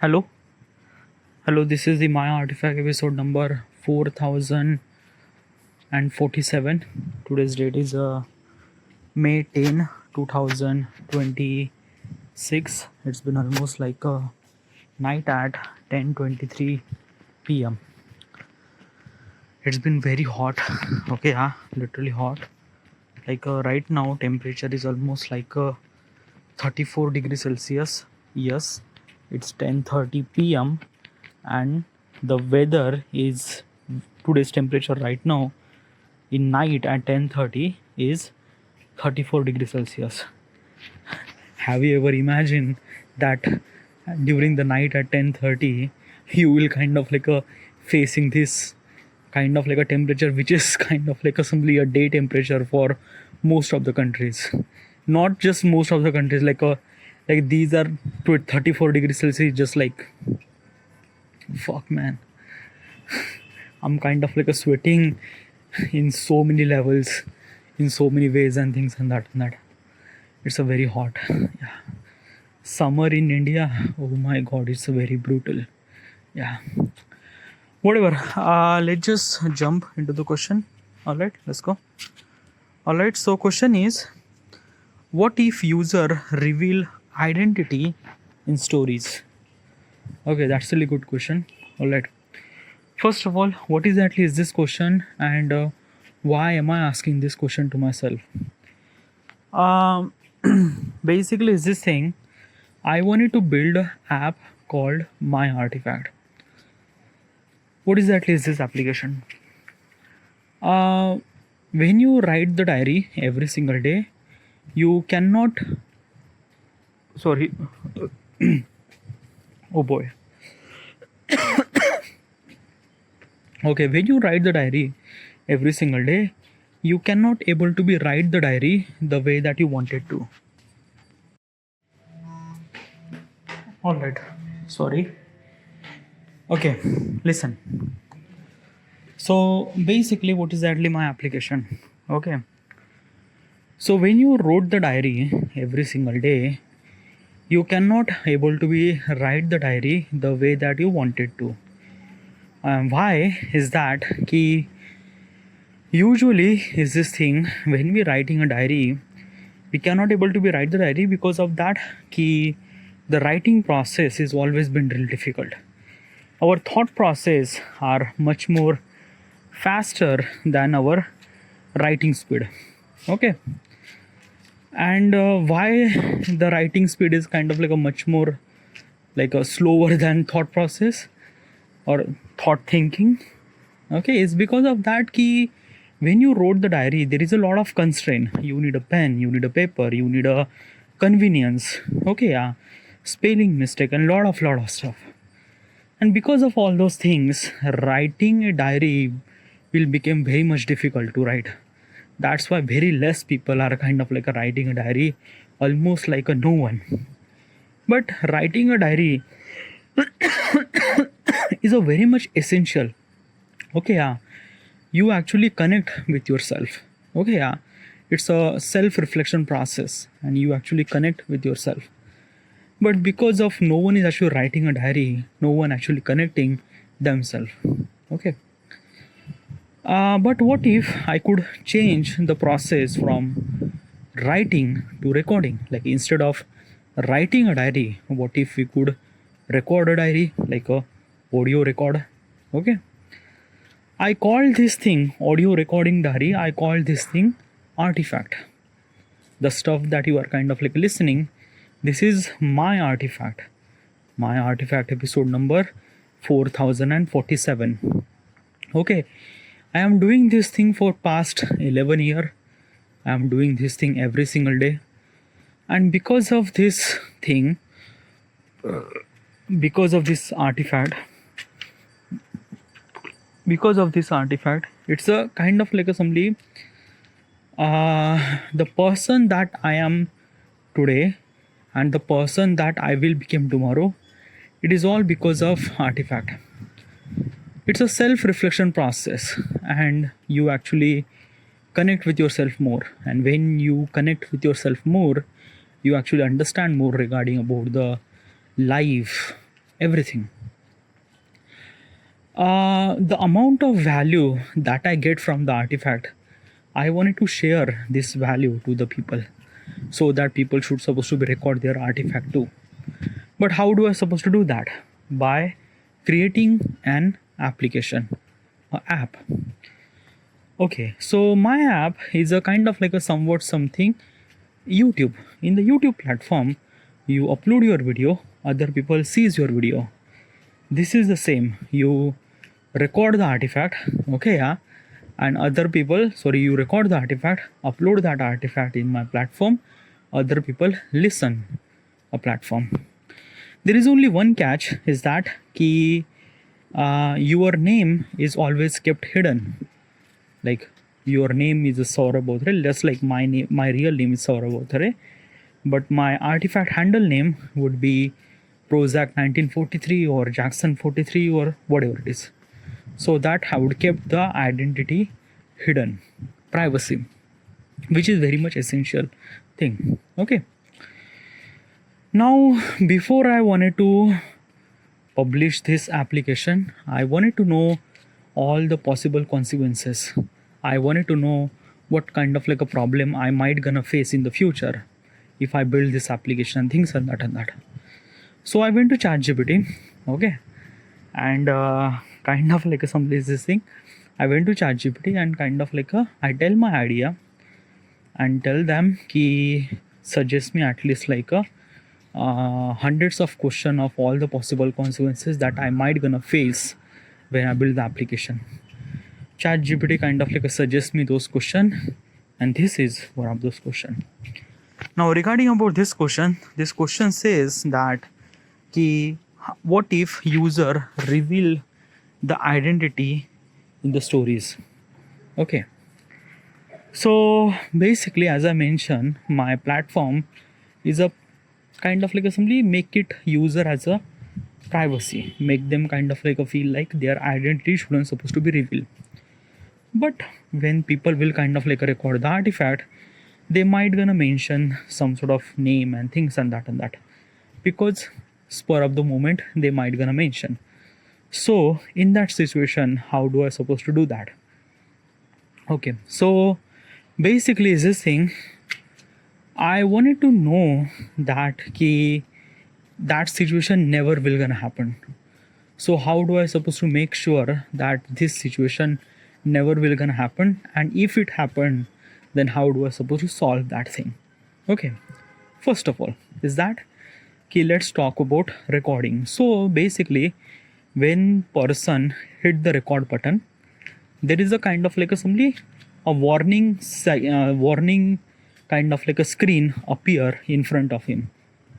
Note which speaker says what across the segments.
Speaker 1: Hello, hello. This is the Maya Artifact episode number 4047. Today's date is May 10, 2026. It's been almost like a night at 10:23 p.m. It's been very hot. Okay, yeah, literally hot. Like right now, temperature is almost like 34 degrees Celsius. Yes, it's 10:30 p.m. and the weather is today's temperature right now in night at 10:30 is 34 degrees Celsius. Have you ever imagined that during the night at 10:30 you will kind of like a facing this kind of like a temperature which is kind of like a simply a day temperature for most of the countries, not just most of the countries, like these are to 34 degrees Celsius, just like fuck man. I'm kind of like a sweating in so many levels, in so many ways and things and that. It's a very hot. Yeah. Summer in India, oh my god, it's very brutal. Yeah. Whatever. Let's just jump into the question. Alright, let's go. Alright, so question is, what if user reveal identity in stories? Okay, that's a really good question. Alright. First of all, what exactly is this question, and why am I asking this question to myself? Basically, is this thing, I wanted to build an app called My Artifact. What exactly is this application? When you write the diary every single day, you cannot. Sorry. Oh boy. Okay, when you write the diary every single day, you cannot able to be write the diary the way that you wanted to. All right, sorry. Okay, listen. So basically, what is exactly my application? Okay, so when you wrote the diary every single day, you cannot able to be write the diary the way that you wanted to. Why is that? Ki usually is this thing, when we writing a diary, we cannot able to be write the diary because of that ki the writing process is always been real difficult. Our thought process are much more faster than our writing speed. Okay, and why the writing speed is kind of like a much more like a slower than thought process or thought thinking. Okay, it's because of that key. When you wrote the diary, there is a lot of constraint. You need a pen, you need a paper, you need a convenience. Okay, yeah, spelling mistake and lot of stuff. And because of all those things, writing a diary will become very much difficult to write. That's why very less people are kind of like a writing a diary, almost like a no one. But writing a diary is a very much essential. Okay, yeah, you actually connect with yourself. Okay, yeah, it's a self-reflection process and you actually connect with yourself. But because of no one is actually writing a diary, no one actually connecting themselves. Okay, but what if I could change the process from writing to recording? Like instead of writing a diary, what if we could record a diary, like a audio record? Okay, I call this thing audio recording diary. I call this thing artifact. The stuff that you are kind of like listening, this is my artifact. My artifact episode number 4047. Okay, I am doing this thing for past 11 years. I am doing this thing every single day. And because of this thing, because of this artifact, it's a kind of like a somebody, the person that I am today and the person that I will become tomorrow, it is all because of artifact. It's a self-reflection process and you actually connect with yourself more, and when you connect with yourself more, you actually understand more regarding about the life, everything. The amount of value that I get from the artifact, I wanted to share this value to the people, so that people should supposed to be record their artifact too. But how do I supposed to do that? By creating an application, a app. Okay, so my app is a kind of like a somewhat something YouTube. In the YouTube platform, you upload your video, other people sees your video. This is the same. You record the artifact, okay, yeah, and other people, sorry, you record the artifact, upload that artifact in my platform, other people listen a platform. There is only one catch, is that your name is always kept hidden. Like your name is Saurabh Bothre, just like my name, my real name is Saurabh Bothre, but my artifact handle name would be Prozac 1943 or Jackson 43 or whatever it is. So that I would keep the identity hidden, privacy, which is very much essential thing. Okay. Now, before I wanted to publish this application, I wanted to know all the possible consequences. I wanted to know what kind of like a problem I might gonna face in the future if I build this application and things and that and that. So I went to ChatGPT, okay, and kind of like some this thing. I went to ChatGPT and kind of like I tell my idea and tell them ki suggest me at least like hundreds of question of all the possible consequences that I might gonna face when I build the application. ChatGPT kind of like suggest me those question, and this is one of those question. Now regarding about this question says that ki what if user reveal the identity in the stories. Okay, so basically, as I mentioned, my platform is a kind of like simply make it user as a privacy, make them kind of like a feel like their identity shouldn't supposed to be revealed. But when people will kind of like record the artifact, they might gonna mention some sort of name and things and that, because spur of the moment they might gonna mention. So in that situation, how do I supposed to do that? Okay, so basically is this thing, I wanted to know that that situation never will gonna happen. So how do I supposed to make sure that this situation never will gonna happen, and if it happened, then how do I supposed to solve that thing? Okay, first of all is that let's talk about recording. So basically, when person hit the record button, there is a kind of like a warning kind of like a screen appear in front of him,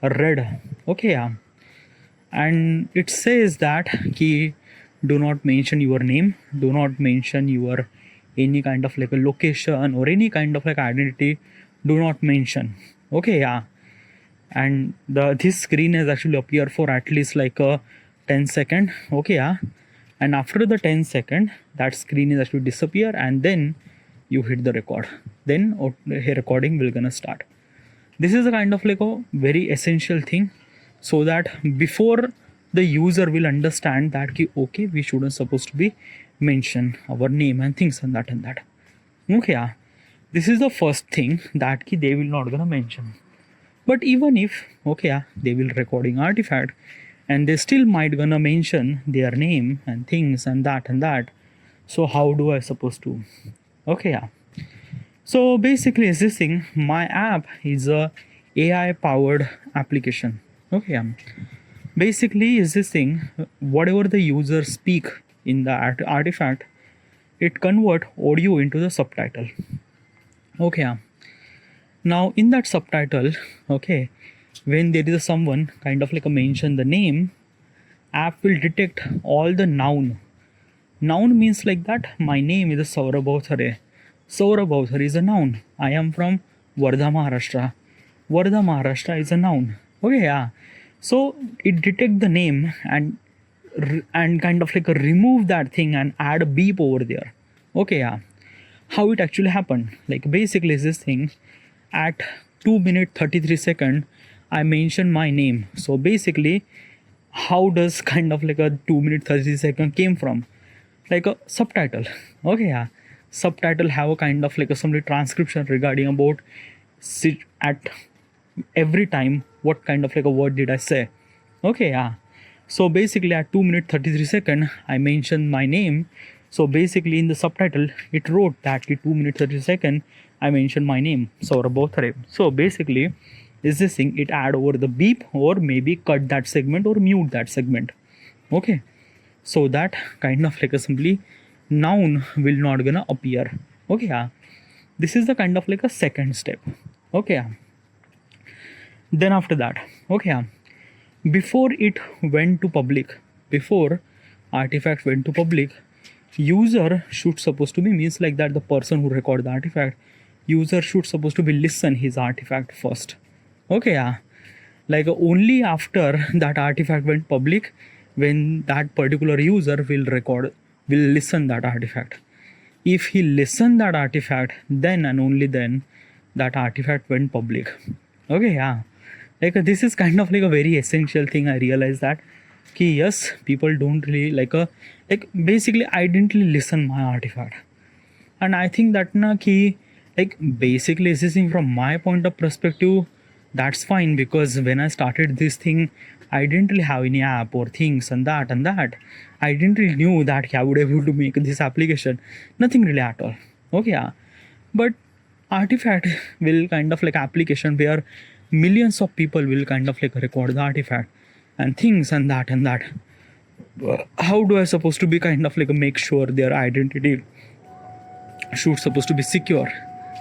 Speaker 1: a red, okay, yeah, and it says that do not mention your name, do not mention your any kind of like a location or any kind of like identity, do not mention, okay, yeah, and this screen has actually appeared for at least like a 10 second, okay, yeah, and after the 10 second that screen is actually disappear, and then you hit the record, then recording will gonna start. This is a kind of like a very essential thing, so that before the user will understand that okay, we shouldn't supposed to be mention our name and things and that, okay, yeah, this is the first thing that they will not gonna mention. But even if, okay, yeah, they will recording artifact and they still might gonna mention their name and things and that, so how do I supposed to, okay, yeah, so basically is this thing, my app is a AI powered application, okay, yeah. Basically is this thing, whatever the user speak in the artifact, it convert audio into the subtitle, okay, yeah. Now in that subtitle, okay, when there is someone kind of like a mention the name, app will detect all the noun means like that my name is Saurabh Bothre. Saurabh Bothre is a noun. I am from Wardha, Maharashtra. Wardha, Maharashtra is a noun, okay, yeah. So it detect the name and kind of like remove that thing and add a beep over there, okay, yeah. How it actually happened, like basically is this thing, at 2 minutes 33 seconds I mentioned my name, so basically how does kind of like a 2 minute 30 second came from? Like a subtitle. Okay, yeah. Subtitle have a kind of like a some transcription regarding about at every time what kind of like a word did I say. Okay, yeah. So basically at 2 minute 33 second I mentioned my name. So basically in the subtitle it wrote that 2 minute 30 second I mentioned my name. So both are. So basically is this thing it add over the beep or maybe cut that segment or mute that segment. Okay. So that kind of like a simply noun will not gonna appear. Okay, yeah. This is the kind of like a second step. Okay, yeah. Then after that, okay, yeah. Before it went to public, before artifact went to public, user should supposed to be means like that the person who record the artifact, user should supposed to be listen his artifact first. Okay, yeah. Like only after that artifact went public, when that particular user will record, will listen that artifact. If he listen that artifact, then and only then that artifact went public. Okay, yeah. Like this is kind of like a very essential thing. I realize that ki yes, people don't really like basically I didn't really listen my artifact. And I think that na ki like basically assessing from my point of perspective, that's fine, because when I started this thing I didn't really have any app or things and that I didn't really knew that I would able to make this application, nothing really at all. Okay, yeah. But artifact will kind of like application where millions of people will kind of like record the artifact and things and that how do I supposed to be kind of like make sure their identity should supposed to be secure.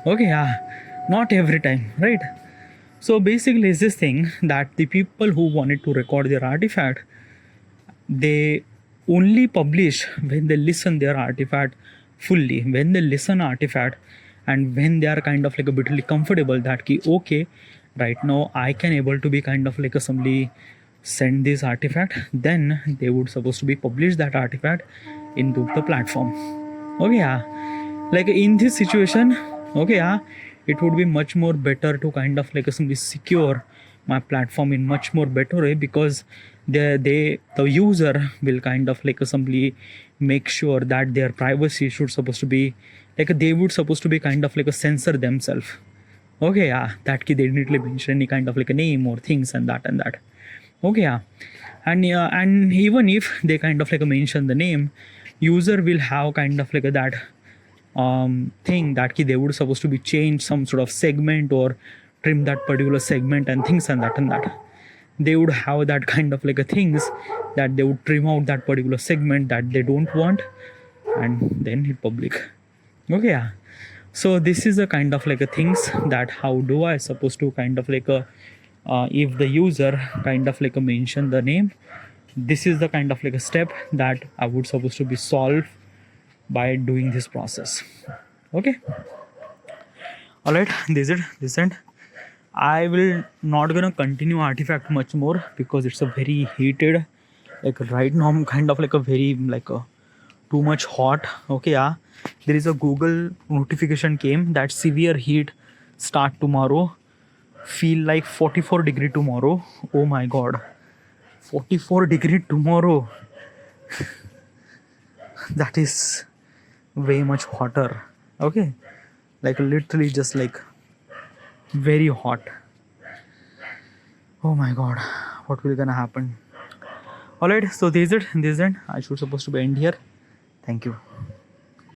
Speaker 1: Okay, yeah. Not every time, right? So basically it's this thing that the people who wanted to record their artifact, they only publish when they listen their artifact fully, when they listen artifact and when they are kind of like a bit comfortable that ki okay, right now I can able to be kind of like a somebody send this artifact, then they would supposed to be publish that artifact into the platform. Okay, yeah. Like in this situation, okay, yeah, it would be much more better to kind of like simply secure my platform in much more better way, because the user will kind of like simply make sure that their privacy should supposed to be like they would supposed to be kind of like a censor themselves. Okay, yeah, that they didn't really mention any kind of like a name or things and that. Okay, yeah. And even if they kind of like mention the name, user will have kind of like that thing that they would supposed to be change some sort of segment or trim that particular segment and things and that they would have that kind of like a things that they would trim out that particular segment that they don't want and then hit public. Okay, yeah. So this is a kind of like a things that how do I supposed to kind of like a if the user kind of like a mention the name, this is the kind of like a step that I would supposed to be solved by doing this process. Okay, all right, this is it, this end. I will not gonna continue artifact much more because it's a very heated, like right now I'm kind of like a very like a too much hot. Okay, yeah. There is a Google notification came that severe heat start tomorrow, feel like 44 degree tomorrow. Oh my god, 44 degree tomorrow. That is way much hotter. Okay, like literally just like very hot. Oh my god, what will gonna happen? All right, so this is it, this end. I should supposed to be end here. Thank you.